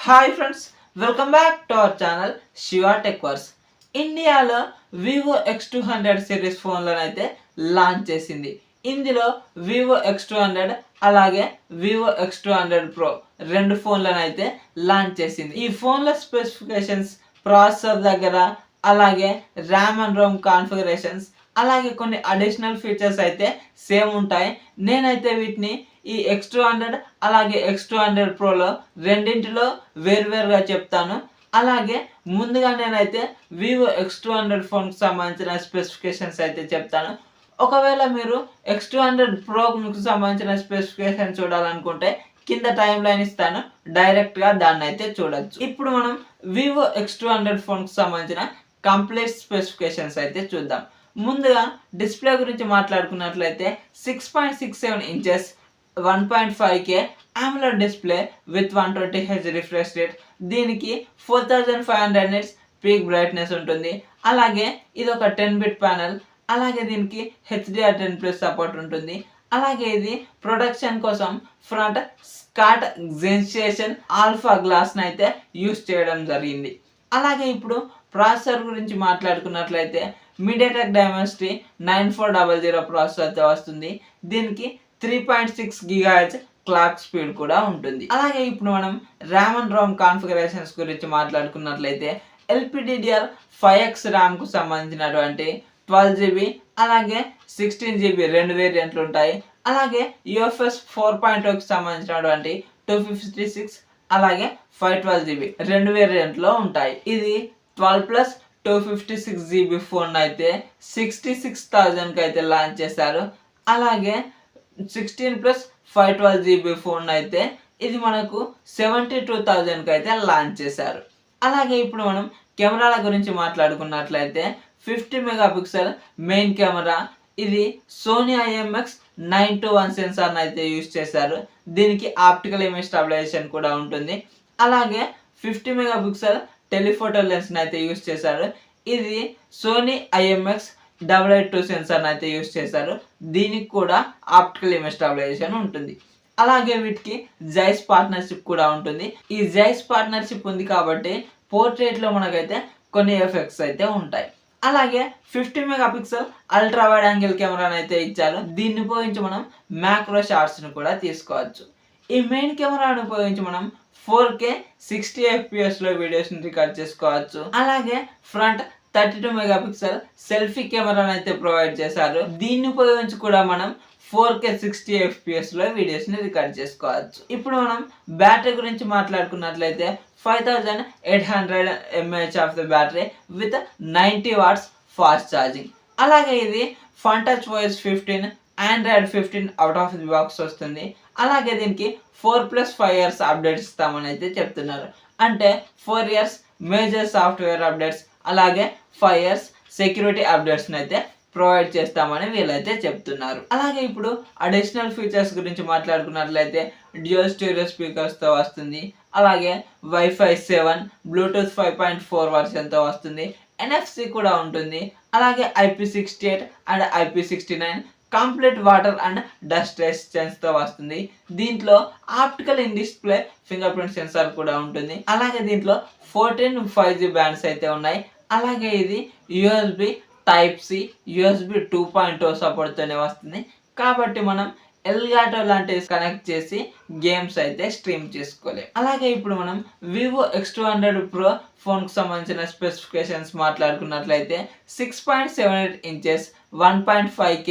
Hi friends, welcome back to our channel Shiva tech verse. ఇండియాలో Vivo X200 series ఫోన్లను అయితే launch చేసింది. ఇందులో వివో X200 అలాగే వివో X200 Pro రెండు ఫోన్లను అయితే లాంచ్ చేసింది. ఈ ఫోన్ల స్పెసిఫికేషన్స్, ప్రాసెసర్ దగ్గర అలాగే ర్యామ్ అండ్ రోమ్ కాన్ఫిగరేషన్స్ అలాగే కొన్ని అడిషనల్ ఫీచర్స్ అయితే సేమ్ ఉంటాయి. నేనైతే వీటిని ఈ X200 అలాగే X200 Proలో రెండింటిలో వేరువేరుగా చెప్తాను. అలాగే ముందుగా నేనైతే వివో X200 ఫోన్కి సంబంధించిన స్పెసిఫికేషన్స్ అయితే చెప్తాను. ఒకవేళ మీరు X200 Proకి సంబంధించిన స్పెసిఫికేషన్ చూడాలనుకుంటే కింద టైం లైన్ ఇస్తాను, డైరెక్ట్గా దాన్ని అయితే చూడొచ్చు. ఇప్పుడు మనం వివో X200 ఫోన్కి సంబంధించిన కంప్లీట్ స్పెసిఫికేషన్స్ అయితే చూద్దాం. ముందుగా డిస్ప్లే గురించి మాట్లాడుకున్నట్లయితే 6.67 inches 1.5K AMOLED display with 120Hz refresh rate. దీనికి 4500 nits పీక్ బ్రైట్నెస్ ఉంటుంది. అలాగే ఇది ఒక 10-bit ప్యానెల్. అలాగే దీనికి HDR10+ సపోర్ట్ ఉంటుంది. అలాగే ఇది ప్రొడక్షన్ కోసం ఫ్రంట్ స్కాట్ జెన్సేషన్ ఆల్ఫా గ్లాస్ని అయితే యూస్ చేయడం జరిగింది. అలాగే ఇప్పుడు ప్రాసెసర్ గురించి మాట్లాడుకున్నట్లయితే మీడియాటెక్ డైమెన్సిటీ 9400 ప్రాసెసర్తో వస్తుంది. దీనికి 3.6 GHz క్లాక్ స్పీడ్ కూడా ఉంటుంది. అలాగే ఇప్పుడు మనం ర్యామ్ అండ్ రోమ్ కాన్ఫిగరేషన్స్ గురించి మాట్లాడుకున్నట్లయితే LPDDR5X ర్యామ్కు సంబంధించినటువంటి 12GB అలాగే 16GB రెండు వేరియంట్లు ఉంటాయి. అలాగే UFS 4.0కి సంబంధించినటువంటి 256 అలాగే 512GB రెండు వేరియంట్లో ఉంటాయి. ఇది 12+ 256GB ఫోన్ అయితే 66,000కి అయితే లాంచ్ చేశారు. అలాగే 16+ 512GB ఫోన్ అయితే ఇది మనకు 72,000కి అయితే లాంచ్ చేశారు. అలాగే ఇప్పుడు మనం కెమెరాల గురించి మాట్లాడుకున్నట్లయితే 50 మెగాపిక్సెల్ మెయిన్ కెమెరా. ఇది సోనీ IMX921 సెన్సార్ని అయితే యూస్ చేశారు. దీనికి ఆప్టికల్ ఇమేజ్ స్టెబిలైజేషన్ కూడా ఉంటుంది. అలాగే 50 మెగాపిక్సెల్ టెలిఫోటో లెన్స్ని అయితే యూస్ చేశారు. ఇది సోనీ IMX882 సెన్సార్ని అయితే యూస్ చేశారు. దీనికి కూడా ఆప్టికల్ ఇమేజ్ స్టెబిలైజేషన్ ఉంటుంది. అలాగే వీటికి జైస్ పార్ట్నర్షిప్ కూడా ఉంటుంది. ఈ జైస్ పార్ట్నర్షిప్ ఉంది కాబట్టి పోర్ట్రేట్లో మనకైతే కొన్ని ఎఫెక్ట్స్ అయితే ఉంటాయి. అలాగే 50 మెగాపిక్సెల్ అల్ట్రా వైడ్ యాంగిల్ కెమెరాని అయితే ఇచ్చారు. దీన్ని ఉపయోగించి మనం మ్యాక్రో షాట్స్ని కూడా తీసుకోవచ్చు. ఈ మెయిన్ కెమెరాను ఉపయోగించి మనం 4K 60 FPS వీడియోస్ని రికార్డ్ చేసుకోవచ్చు. అలాగే ఫ్రంట్ 32 మెగాపిక్సెల్ సెల్ఫీ కెమెరాని అయితే ప్రొవైడ్ చేశారు. దీన్ని ఉపయోగించి కూడా మనం 4K 60 FPS వీడియోస్ని రికార్డ్ చేసుకోవచ్చు. ఇప్పుడు మనం బ్యాటరీ గురించి మాట్లాడుకున్నట్లయితే 5800 mAh of the battery with 90 watts fast charging. అలాగే ఇది FunTouch OS 15 Android 15 out of the box వస్తుంది. అలాగే దీనికి 4+5 years అప్డేట్స్ ఇస్తామని అయితే చెప్తున్నారు. అంటే 4 years మేజర్ సాఫ్ట్వేర్ అప్డేట్స్ అలాగే 5 years సెక్యూరిటీ అప్డేట్స్ని అయితే ప్రొవైడ్ చేస్తామని వీళ్ళైతే చెప్తున్నారు. అలాగే ఇప్పుడు అడిషనల్ ఫీచర్స్ గురించి మాట్లాడుకున్నట్లయితే డ్యూయల్ స్టీరియో స్పీకర్స్తో వస్తుంది. అలాగే Wi-Fi 7 బ్లూటూత్ 5.4 వర్షన్తో వస్తుంది. NFC కూడా ఉంటుంది. అలాగే IP68 and IP69 complete water and dust రెసిస్టెన్స్తో వస్తుంది. దీంట్లో optical in display fingerprint sensor కూడా ఉంటుంది. అలాగే దీంట్లో 14 5G బ్యాండ్స్ అయితే ఉన్నాయి. అలాగే ఇది USB Type-C USB 2.0 సపోర్ట్తోనే వస్తుంది. కాబట్టి మనం ఎల్గాటో లాంటివి కనెక్ట్ చేసి గేమ్స్ అయితే స్ట్రీమ్ చేసుకోలేం. అలాగే ఇప్పుడు మనం వివో X200 Pro ఫోన్కి సంబంధించిన స్పెసిఫికేషన్స్ మాట్లాడుకున్నట్లయితే 6.78 inches 1.5K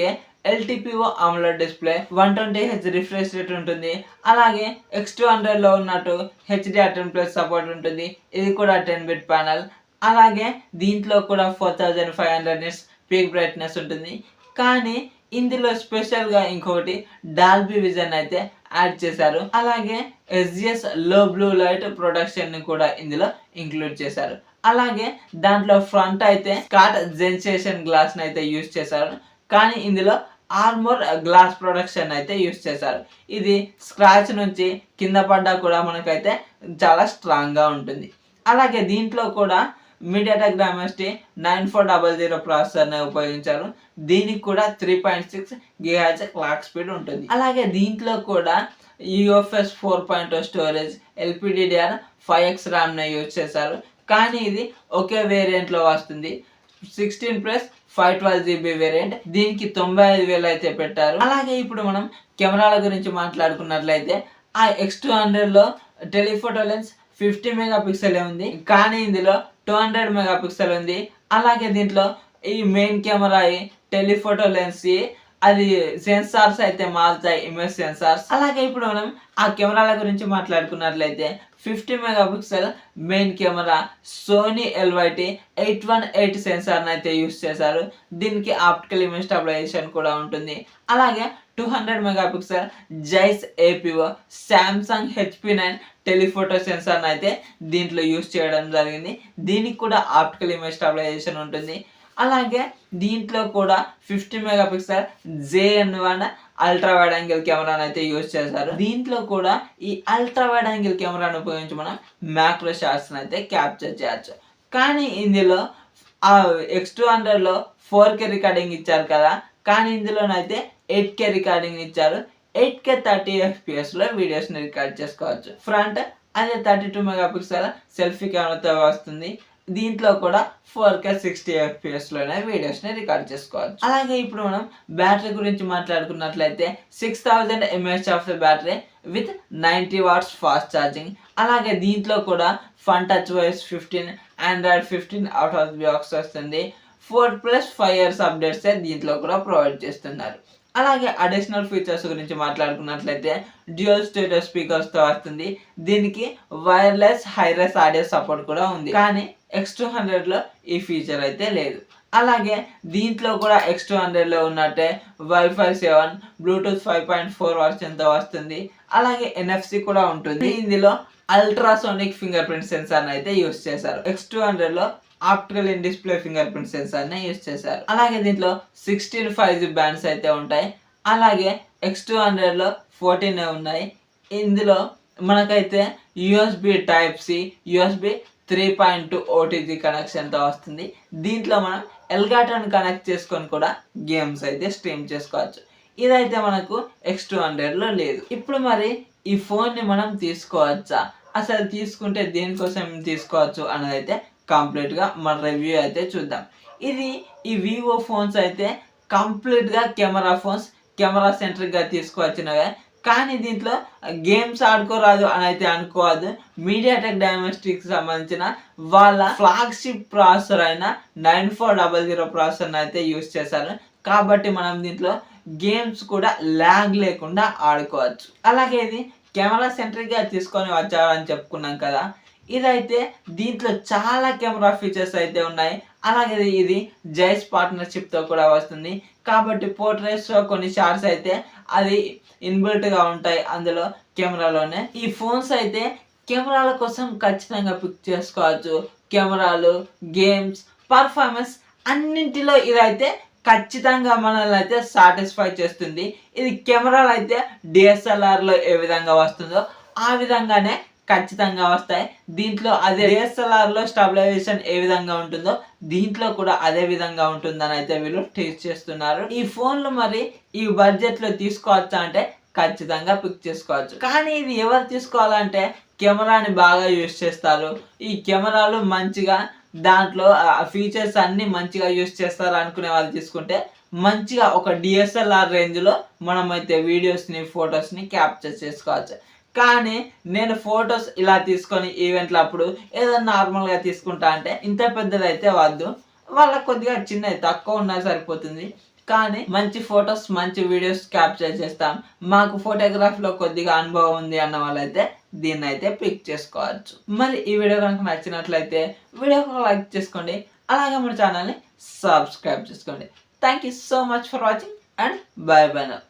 LTPO AMOLED display 120Hz refresh rate ఉంటుంది. అలాగే X200లో ఉన్నట్టు HDR10+ సపోర్ట్ ఉంటుంది. ఇది కూడా 10-bit ప్యానెల్. అలాగే దీంట్లో కూడా 4500 nits పీక్ బ్రైట్నెస్ ఉంటుంది. కానీ ఇందులో స్పెషల్గా ఇంకొకటి డాల్బీ విజన్ అయితే యాడ్ చేశారు. అలాగే SGS లో బ్లూ లైట్ ప్రొడక్షన్ని కూడా ఇందులో ఇంక్లూడ్ చేశారు. అలాగే దాంట్లో ఫ్రంట్ అయితే స్కాట్ జెన్సేషన్ గ్లాస్ని అయితే యూస్ చేశారు. కానీ ఇందులో ఆర్మోర్ గ్లాస్ ప్రొడక్షన్ అయితే యూస్ చేశారు. ఇది స్క్రాచ్ నుంచి కింద పడ్డా కూడా మనకైతే చాలా స్ట్రాంగ్గా ఉంటుంది. అలాగే దీంట్లో కూడా మీడియాటెక్ డైమెన్సిటీ 9400 ప్రాసెసర్ని ఉపయోగించారు. దీనికి కూడా 3.6 GHz క్లాక్ స్పీడ్ ఉంటుంది. అలాగే దీంట్లో కూడా యూఎఫ్ఎస్ 4.0 స్టోరేజ్, LPDDR5X ర్యామ్ని యూజ్ చేశారు. కానీ ఇది ఒకే వేరియంట్లో వస్తుంది. 16+512GB variant. దీనికి 95,000 అయితే పెట్టారు. అలాగే ఇప్పుడు మనం కెమెరాల గురించి మాట్లాడుకున్నట్లయితే ఆ X200లో టెలిఫోటో లెన్స్ 50 మెగాపిక్సెల్ ఉంది, కానీ ఇందులో 200 మెగాపిక్సెల్ ఉంది. అలాగే దీంట్లో ఈ మెయిన్ కెమెరా టెలిఫోటో లెన్స్ అది సెన్సార్స్ అయితే మారుతాయి, ఇమేజ్ సెన్సార్స్. అలాగే ఇప్పుడు మనం ఆ కెమెరాల గురించి మాట్లాడుకున్నట్లయితే 50 megapixel main camera Sony LYT 818 సెన్సార్ని అయితే యూస్ చేశారు. దీనికి ఆప్టికల్ ఇమేజ్ స్టెబిలైజేషన్ కూడా ఉంటుంది. అలాగే 200 మెగాపిక్సెల్ జైస్ APO సామ్సంగ్ HP9 టెలిఫోటో సెన్సార్ని అయితే దీంట్లో యూస్ చేయడం జరిగింది. దీనికి కూడా ఆప్టికల్ ఇమేజ్ స్టెబిలైజేషన్ ఉంటుంది. అలాగే దీంట్లో కూడా 50 megapixel JN1 ultra wide angle కెమెరాని అయితే యూజ్ చేశారు. దీంట్లో కూడా ఈ అల్ట్రా వైడ్ యాంగిల్ కెమెరాను ఉపయోగించి మనం మ్యాక్రో షాట్స్ని అయితే క్యాప్చర్ చేయొచ్చు. కానీ ఇందులో ఆ X200లో 4K రికార్డింగ్ ఇచ్చారు కదా, కానీ ఇందులోనైతే 8K రికార్డింగ్ ఇచ్చారు. 8K 30 FPSలో వీడియోస్ని రికార్డ్ చేసుకోవచ్చు. ఫ్రంట్ అదే 32 మెగాపిక్సెల్ సెల్ఫీ కెమెరాతో వస్తుంది. దీంట్లో కూడా 4K 60 FPSలోనే వీడియోస్ని రికార్డ్ చేసుకోవచ్చు. అలాగే ఇప్పుడు మనం బ్యాటరీ గురించి మాట్లాడుకున్నట్లయితే 6000 mAh of the battery with 90 watts fast charging. అలాగే దీంట్లో కూడా fun touch OS 15, Android 15 out of the box వస్తుంది. 4+5 years అప్డేట్స్ దీంట్లో కూడా ప్రొవైడ్ చేస్తున్నారు. అలాగే అడిషనల్ ఫీచర్స్ గురించి మాట్లాడుకున్నట్లయితే డ్యూయల్ స్టేరియో స్పీకర్స్తో వస్తుంది. దీనికి వైర్లెస్ హైరెస్ ఆడియో సపోర్ట్ కూడా ఉంది, కానీ X200లో ఈ ఫీచర్ అయితే లేదు. అలాగే దీంట్లో కూడా X200లో ఉన్నట్టే Wi-Fi 7, Bluetooth 5.4 వర్షన్తో వస్తుంది. అలాగే NFC కూడా ఉంటుంది. ఇందులో అల్ట్రాసోనిక్ ఫింగర్ ప్రింట్ సెన్సార్ని అయితే యూస్ చేశారు. X200లో optical in display fingerprint సెన్సార్ని యూస్ చేశారు. అలాగే దీంట్లో 16 5G బ్యాండ్స్ అయితే ఉంటాయి. అలాగే X200లో 14 ఉన్నాయి. ఇందులో మనకైతే USB Type-C, USB 3.2 OTG కనెక్షన్తో వస్తుంది. దీంట్లో మనం ఎల్గాటోని కనెక్ట్ చేసుకొని కూడా గేమ్స్ అయితే స్ట్రీమ్ చేసుకోవచ్చు. ఇదైతే మనకు X200లో లేదు. ఇప్పుడు మరి ఈ ఫోన్ని మనం తీసుకోవచ్చా, అసలు తీసుకుంటే దేనికోసం తీసుకోవచ్చు అనేది అయితే కంప్లీట్గా మన రివ్యూ అయితే చూద్దాం. ఈ వివో ఫోన్స్ అయితే కంప్లీట్గా కెమెరా ఫోన్స్, కెమెరా సెంట్రిక్గా తీసుకువచ్చినవే. కానీ దీంట్లో గేమ్స్ ఆడుకోరాదు అని అయితే అనుకోవద్దు. మీడియాటెక్ డైమెన్సిటీకి సంబంధించిన వాళ్ళ ఫ్లాగ్షిప్ ప్రాసెసర్ అయిన 9400 ప్రాసెసర్ని అయితే యూస్ చేశారు. కాబట్టి మనం దీంట్లో గేమ్స్ కూడా ల్యాగ్ లేకుండా ఆడుకోవచ్చు. అలాగే ఇది కెమెరా సెంట్రిక్గా తీసుకొని వచ్చారని చెప్పుకున్నాం కదా, ఇదైతే దీంట్లో చాలా కెమెరా ఫీచర్స్ అయితే ఉన్నాయి. అలాగే ఇది జైస్ పార్ట్నర్షిప్తో కూడా వస్తుంది. కాబట్టి పోర్ట్రేట్స్లో కొన్ని షాట్స్ అయితే అది ఇన్బిల్ట్గా ఉంటాయి అందులో కెమెరాలోనే. ఈ ఫోన్స్ అయితే కెమెరాల కోసం ఖచ్చితంగా పిక్ చేసుకోవచ్చు. కెమెరాలు, గేమ్స్, పర్ఫార్మెన్స్ అన్నింటిలో ఇదైతే ఖచ్చితంగా మనల్ని అయితే సాటిస్ఫై చేస్తుంది. ఇది కెమెరాలు అయితే DSLRలో ఏ విధంగా వస్తుందో ఆ విధంగానే ఖచ్చితంగా వస్తాయి. దీంట్లో అదే DSLRలో స్టెబిలైజేషన్ ఏ విధంగా ఉంటుందో దీంట్లో కూడా అదే విధంగా ఉంటుందని అయితే వీళ్ళు టెస్ట్ చేస్తున్నారు. ఈ ఫోన్లు మరి ఈ బడ్జెట్లో తీసుకోవచ్చా అంటే ఖచ్చితంగా పిక్ చేసుకోవచ్చు. కానీ ఇది ఎవరు తీసుకోవాలంటే కెమెరాని బాగా యూజ్ చేస్తారు, ఈ కెమెరాలు మంచిగా దాంట్లో ఫీచర్స్ అన్నీ మంచిగా యూజ్ చేస్తారు అనుకునే వాళ్ళు తీసుకుంటే మంచిగా ఒక DSLR రేంజ్లో మనమైతే వీడియోస్ని, ఫొటోస్ని క్యాప్చర్ చేసుకోవచ్చు. కానీ నేను ఫొటోస్ ఇలా తీసుకొని ఈవెంట్లు అప్పుడు ఏదో నార్మల్గా తీసుకుంటా అంటే ఇంత పెద్దదైతే వద్దు, వాళ్ళకి కొద్దిగా చిన్నది తక్కువ ఉన్నా సరిపోతుంది. కానీ మంచి ఫొటోస్, మంచి వీడియోస్ క్యాప్చర్ చేస్తాం, మాకు ఫోటోగ్రఫీలో కొద్దిగా అనుభవం ఉంది అన్న వాళ్ళైతే దీన్ని అయితే పిక్ చేసుకోవచ్చు. మరి ఈ వీడియో కనుక నచ్చినట్లయితే వీడియోకి లైక్ చేసుకోండి, అలాగే మన ఛానల్ని సబ్స్క్రైబ్ చేసుకోండి. Thank you so much for watching and by by now.